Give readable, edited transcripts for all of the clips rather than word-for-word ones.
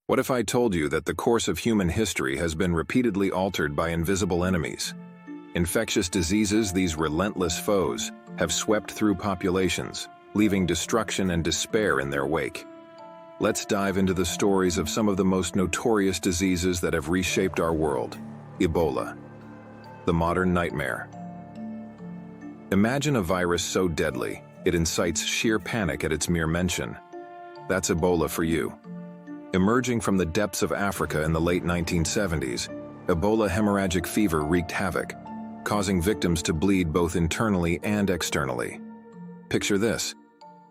What if I told you that the course of human history has been repeatedly altered by invisible enemies? Infectious diseases, these relentless foes, have swept through populations, leaving destruction and despair in their wake. Let's dive into the stories of some of the most notorious diseases that have reshaped our world. Ebola, the modern nightmare. Imagine a virus so deadly, it incites sheer panic at its mere mention. That's Ebola for you. Emerging from the depths of Africa in the late 1970s, Ebola hemorrhagic fever wreaked havoc, causing victims to bleed both internally and externally. Picture this.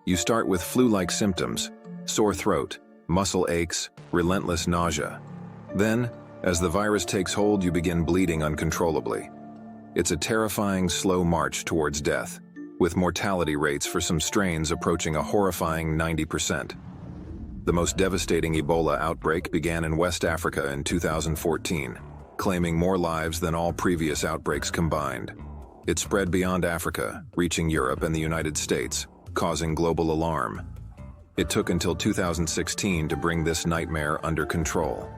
You start with flu-like symptoms, sore throat, muscle aches, relentless nausea. Then, as the virus takes hold, you begin bleeding uncontrollably. It's a terrifying, slow march towards death, with mortality rates for some strains approaching a horrifying 90%. The most devastating Ebola outbreak began in West Africa in 2014, claiming more lives than all previous outbreaks combined. It spread beyond Africa, reaching Europe and the United States, causing global alarm. It took until 2016 to bring this nightmare under control.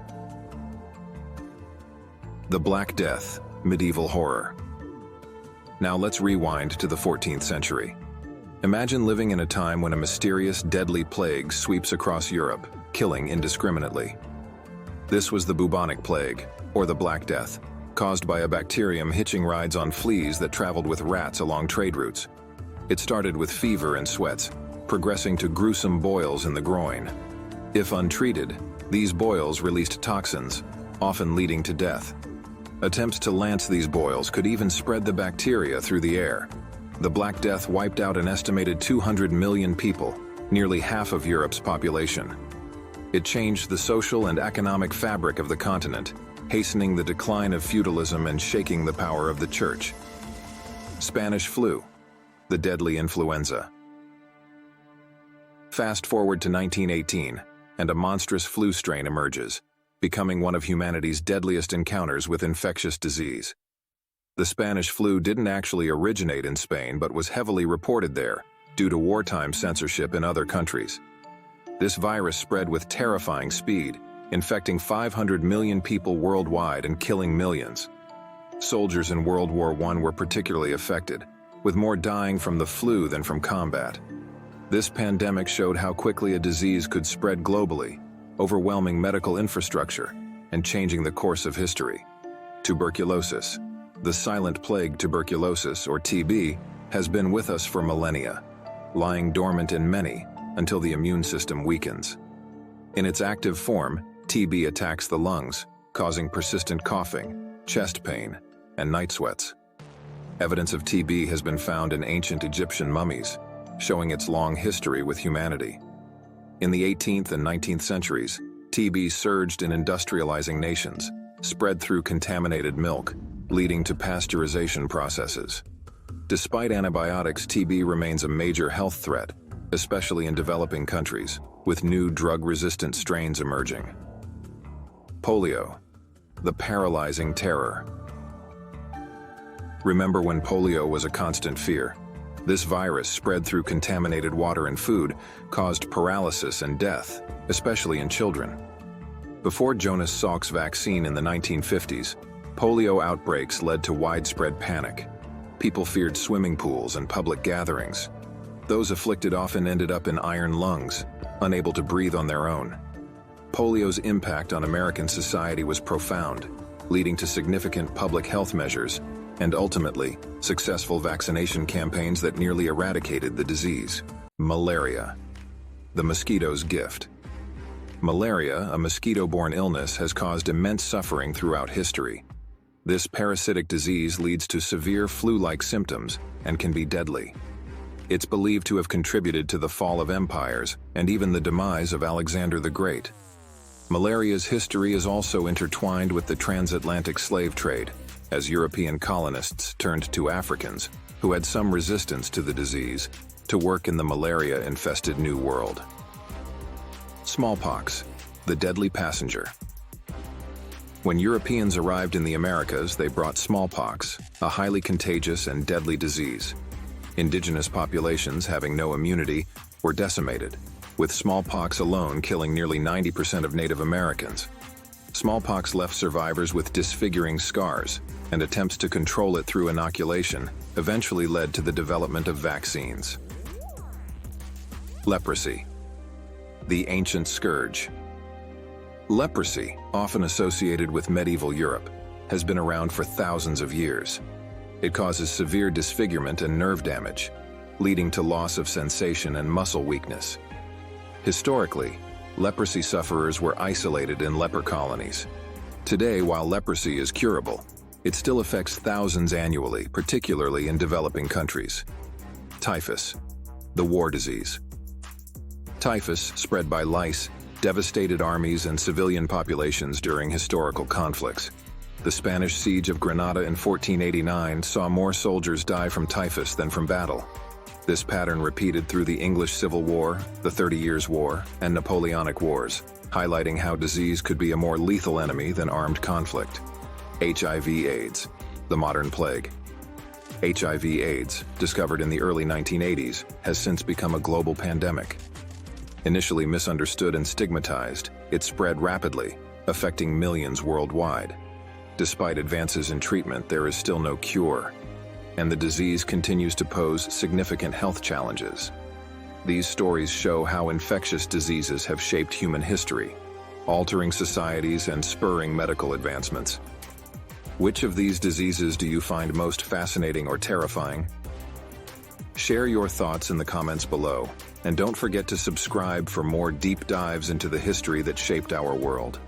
The Black Death, medieval horror. Now let's rewind to the 14th century. Imagine living in a time when a mysterious, deadly plague sweeps across Europe, killing indiscriminately. This was the bubonic plague, or the Black Death, caused by a bacterium hitching rides on fleas that traveled with rats along trade routes. It started with fever and sweats, progressing to gruesome boils in the groin. If untreated, these boils released toxins, often leading to death. Attempts to lance these boils could even spread the bacteria through the air. The Black Death wiped out an estimated 200 million people, nearly half of Europe's population. It changed the social and economic fabric of the continent, hastening the decline of feudalism and shaking the power of the church. Spanish flu, the deadly influenza. Fast forward to 1918, and a monstrous flu strain emerges, becoming one of humanity's deadliest encounters with infectious disease. The Spanish flu didn't actually originate in Spain but was heavily reported there, due to wartime censorship in other countries. This virus spread with terrifying speed, infecting 500 million people worldwide and killing millions. Soldiers in World War I were particularly affected, with more dying from the flu than from combat. This pandemic showed how quickly a disease could spread globally, overwhelming medical infrastructure and changing the course of history. Tuberculosis. The silent plague tuberculosis, or TB, has been with us for millennia, lying dormant in many until the immune system weakens. In its active form, TB attacks the lungs, causing persistent coughing, chest pain, and night sweats. Evidence of TB has been found in ancient Egyptian mummies, showing its long history with humanity. In the 18th and 19th centuries, TB surged in industrializing nations, spread through contaminated milk, leading to pasteurization processes. Despite antibiotics, TB remains a major health threat, especially in developing countries, with new drug-resistant strains emerging. Polio, the paralyzing terror. Remember when polio was a constant fear? This virus, spread through contaminated water and food, caused paralysis and death, especially in children. Before Jonas Salk's vaccine in the 1950s, polio outbreaks led to widespread panic. People feared swimming pools and public gatherings. Those afflicted often ended up in iron lungs, unable to breathe on their own. Polio's impact on American society was profound, leading to significant public health measures and ultimately, successful vaccination campaigns that nearly eradicated the disease. Malaria, the mosquito's gift. Malaria, a mosquito-borne illness, has caused immense suffering throughout history. This parasitic disease leads to severe flu-like symptoms and can be deadly. It's believed to have contributed to the fall of empires and even the demise of Alexander the Great. Malaria's history is also intertwined with the transatlantic slave trade, as European colonists turned to Africans, who had some resistance to the disease, to work in the malaria-infested New World. Smallpox, the deadly passenger. When Europeans arrived in the Americas, they brought smallpox, a highly contagious and deadly disease. Indigenous populations, having no immunity, were decimated. with smallpox alone killing nearly 90% of Native Americans. Smallpox left survivors with disfiguring scars, and attempts to control it through inoculation eventually led to the development of vaccines. Leprosy, the ancient scourge. Leprosy, often associated with medieval Europe, has been around for thousands of years. It causes severe disfigurement and nerve damage, leading to loss of sensation and muscle weakness. Historically, leprosy sufferers were isolated in leper colonies. Today, while leprosy is curable, it still affects thousands annually, particularly in developing countries. Typhus, the war disease. Typhus, spread by lice, devastated armies and civilian populations during historical conflicts. The Spanish siege of Granada in 1489 saw more soldiers die from typhus than from battle. This pattern repeated through the English Civil War, the 30 Years' War, and Napoleonic Wars, highlighting how disease could be a more lethal enemy than armed conflict. HIV/AIDS, the modern plague. HIV/AIDS, discovered in the early 1980s, has since become a global pandemic. Initially misunderstood and stigmatized, it spread rapidly, affecting millions worldwide. Despite advances in treatment, there is still no cure, and the disease continues to pose significant health challenges. These stories show how infectious diseases have shaped human history, altering societies and spurring medical advancements. Which of these diseases do you find most fascinating or terrifying? Share your thoughts in the comments below, and don't forget to subscribe for more deep dives into the history that shaped our world.